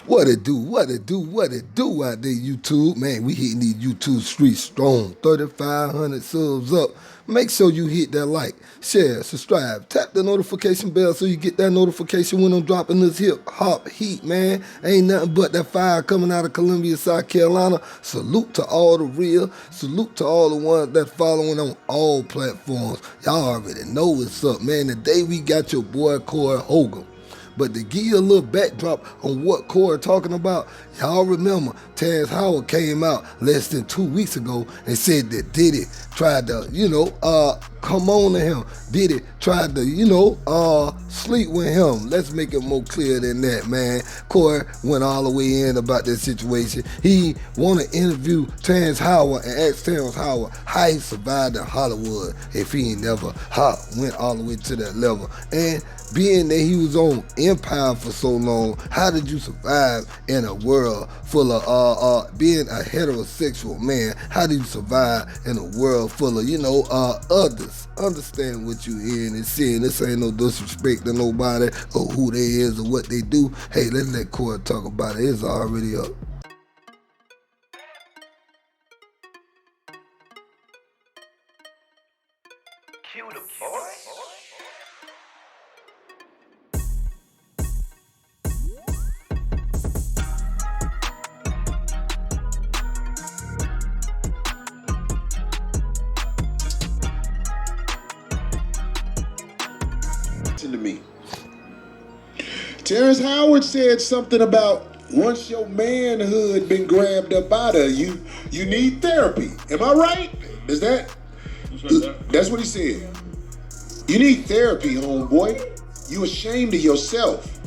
What it do, what it do, what it do out there, YouTube? Man, we hitting these YouTube streets strong. 3,500 subs up. Make sure you hit that like, share, subscribe, tap the notification bell so you get that notification when I'm dropping this hip hop heat, man. Ain't nothing but that fire coming out of Columbia, South Carolina. Salute to all the real. Salute to all the ones that following on all platforms. Y'all already know what's up, man. Today we got your boy Corey Holcombe. But to give you a little backdrop on what Corey talking about, y'all remember Terrance Howard came out less than 2 weeks ago and said that Diddy tried to, come on to him. Diddy tried to, sleep with him. Let's make it more clear than that, man. Corey went all the way in about that situation. He want to interview Terrance Howard and ask Terrance Howard how he survived in Hollywood if he ain't never went all the way to that level. And being that he was on Empire for so long, how did you survive in a world full of being a heterosexual man? How did you survive in a world full of others? Understand what you hearing and seeing. This ain't no disrespect to nobody or who they is or what they do. Hey, let's let Corey talk about it. It's already up. Cue the boy. To me. Terrance Howard said something about once your manhood been grabbed up out of you, you need therapy. Am I right? Is that? That's what he said. You need therapy, homeboy. You ashamed of yourself.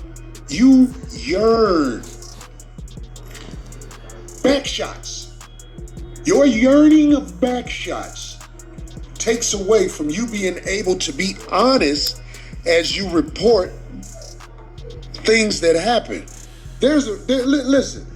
You yearn. Backshots. Your yearning of backshots takes away from you being able to be honest as you report things that happen. Listen.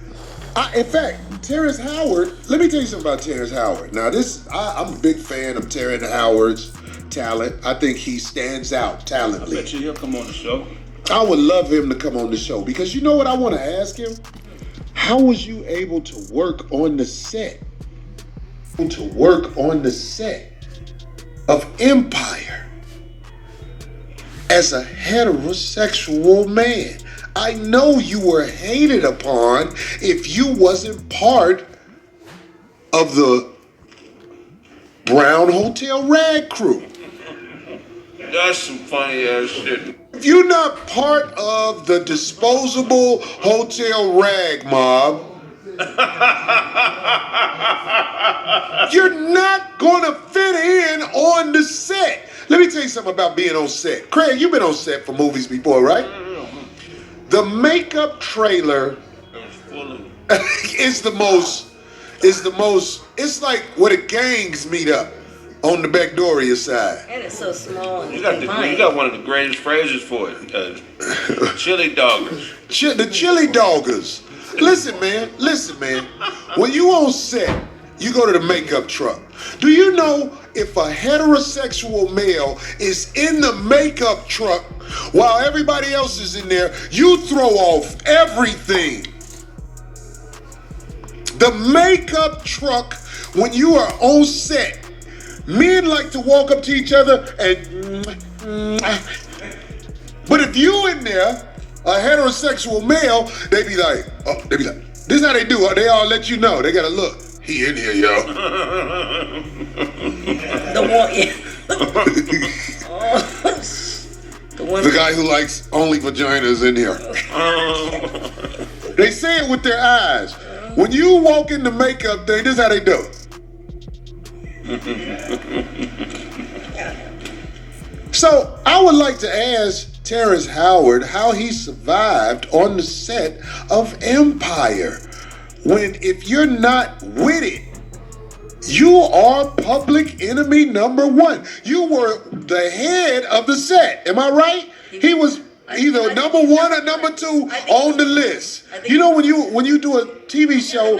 In fact, Terrance Howard. Let me tell you something about Terrance Howard. Now, I'm a big fan of Terrance Howard's talent. I think he stands out talently. I bet you he'll come on the show. I would love him to come on the show because you know what I want to ask him? How was you able to work on the set? To work on the set of Empire as a heterosexual man. I know you were hated upon if you wasn't part of the Brown Hotel Rag crew. That's some funny ass shit. If you're not part of the disposable hotel rag mob, you're not gonna fit in on the set. Let me tell you something about being on set. Craig, you've been on set for movies before, right? The makeup trailer is the most, it's like where the gangs meet up on the Backdoria side. And it's so small. And You got one of the greatest phrases for it. Chili doggers. The chili doggers. Listen, man. When you on set, you go to the makeup truck. Do you know if a heterosexual male is in the makeup truck while everybody else is in there, you throw off everything. The makeup truck, when you are on set, men like to walk up to each other and but if you in there, a heterosexual male, they be like, this is how they do it. They all let you know. They gotta look. He in here, yo. The guy who likes only vaginas in here. They say it with their eyes. When you walk in the makeup thing, this is how they do it. So I would like to ask Terrance Howard how he survived on the set of Empire. When if you're not with it, you are public enemy number one. You were the head of the set. Am I right? He was either number one or number two on the list. You know when you do a TV show,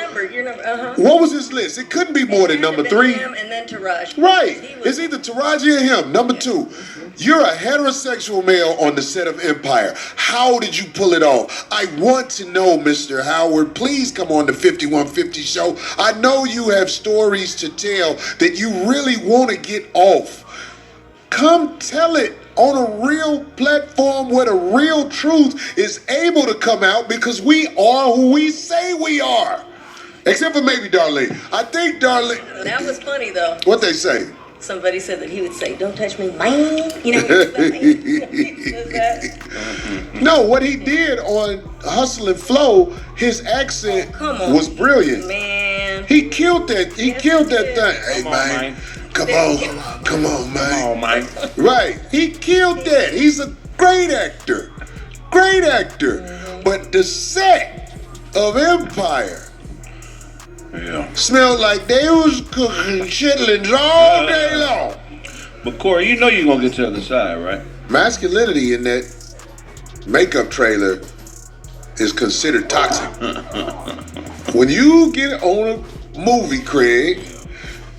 what was his list? It couldn't be more than number 3. Him and then Taraji. Right. It's either Taraji or him. Number 2. You're a heterosexual male on the set of Empire. How did you pull it off? I want to know, Mr. Howard. Please come on the 5150 show. I know you have stories to tell that you really want to get off. Come tell it on a real platform where the real truth is able to come out, because we are who we say we are. Except for maybe Darlene. I think Darlene... That was funny, though. What they say? Somebody said that he would say, "Don't touch me, man." You know, he says that. No, what he did on Hustle and Flow, his accent was brilliant. Man. He killed that. He killed that thing. Hey, man. Come on, man. Right. He killed that. He's a great actor. Great actor. But the set of Empire smelled like they was cooking chitlins all day long. But Corey, you know you're gonna get to the other side, right? Masculinity in that makeup trailer is considered toxic. When you get on a movie, Craig,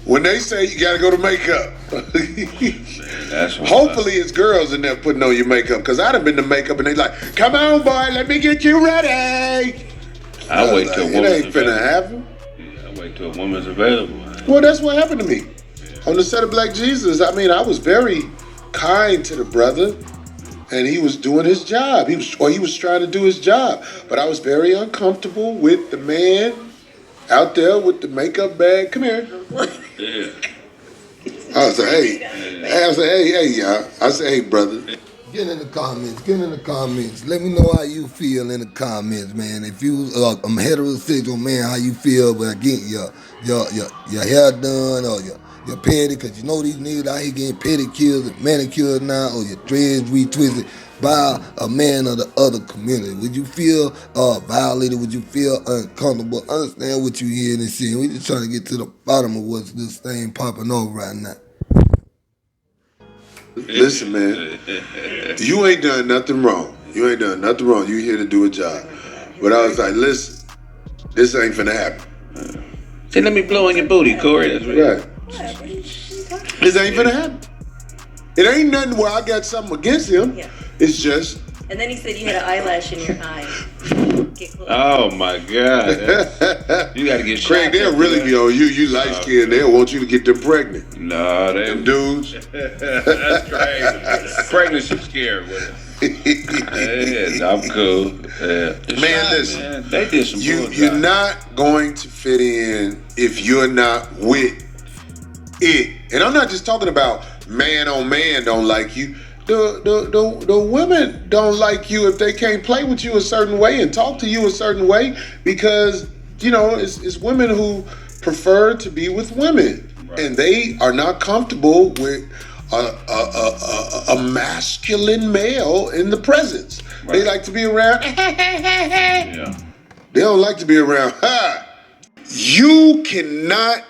when they say you gotta go to makeup, hopefully it's girls in there putting on your makeup, because I'd have been to makeup and they like, "Come on, boy, let me get you ready." I wait till a woman's it ain't finna happen. I wait till a woman's available. Well, that's what happened to me on the set of Black Jesus. I mean, I was very kind to the brother, and he was doing his job. He was trying to do his job, but I was very uncomfortable with the man out there with the makeup bag. Come here. Yeah. I was like, hey, y'all. I said, hey, brother. Get in the comments. Let me know how you feel in the comments, man. If you a heterosexual man, how you feel about getting your hair done or your petty, because you know these niggas out here getting pedicures and manicures now, or your dreads retwisted by a man of the other community. Would you feel violated? Would you feel uncomfortable? Understand what you hearing and seeing. We just trying to get to the bottom of what's this thing popping off right now. Listen, man, you ain't done nothing wrong. You here to do a job. But I was like, listen, this ain't finna happen. Say, let me blow on your booty, Corey. That's right. This ain't finna happen. It ain't nothing where I got something against him. Yeah. It's just... And then he said you had an eyelash in your eye. Oh my God! You gotta get shot. Craig, they'll really be on you. You light skinned. They'll want you to get them pregnant. No, them dudes. That's crazy. Pregnancy scared with it. Yeah, I'm cool. Yeah. Man, listen. Man, they did some You're not going to fit in if you're not with it. And I'm not just talking about man on man don't like you. The women don't like you if they can't play with you a certain way and talk to you a certain way, because, you know, it's women who prefer to be with women, right, and they are not comfortable with a masculine male in the presence. Right. They like to be around. Yeah. They don't like to be around. You cannot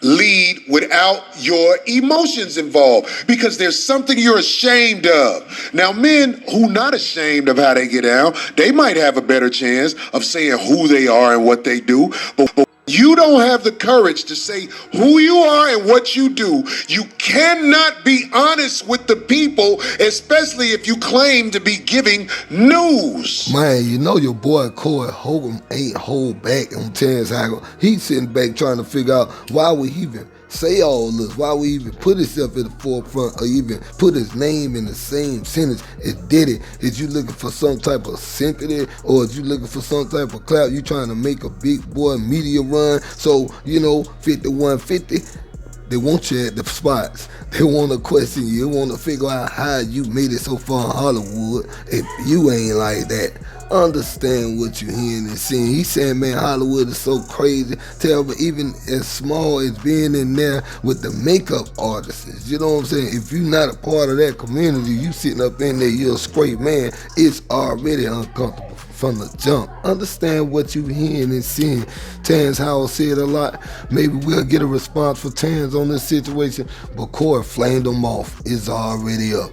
lead without your emotions involved, because there's something you're ashamed of. Now, men who not ashamed of how they get down, they might have a better chance of saying who they are and what they do, but you don't have the courage to say who you are and what you do. You cannot be honest with the people, especially if you claim to be giving news. Man, you know your boy Corey Holcombe ain't hold back on Terrance Hagel. He's sitting back trying to figure out why we even say all this, why we even put himself at the forefront, or even put his name in the same sentence as Diddy. Is you looking for some type of sympathy, or is you looking for some type of clout? You trying to make a big boy media run, so, you know, 5150, they want you at the spots. They want to question you. They want to figure out how you made it so far in Hollywood if you ain't like that. Understand what you're hearing and seeing. He's saying, man, Hollywood is so crazy, terrible, even as small as being in there with the makeup artists. You know what I'm saying? If you're not a part of that community, you sitting up in there, you're a straight man, it's already uncomfortable from the jump. Understand what you're hearing and seeing. Terrance Howard said a lot. Maybe we'll get a response for Terrance on this situation, but Corey flamed him off. It's already up.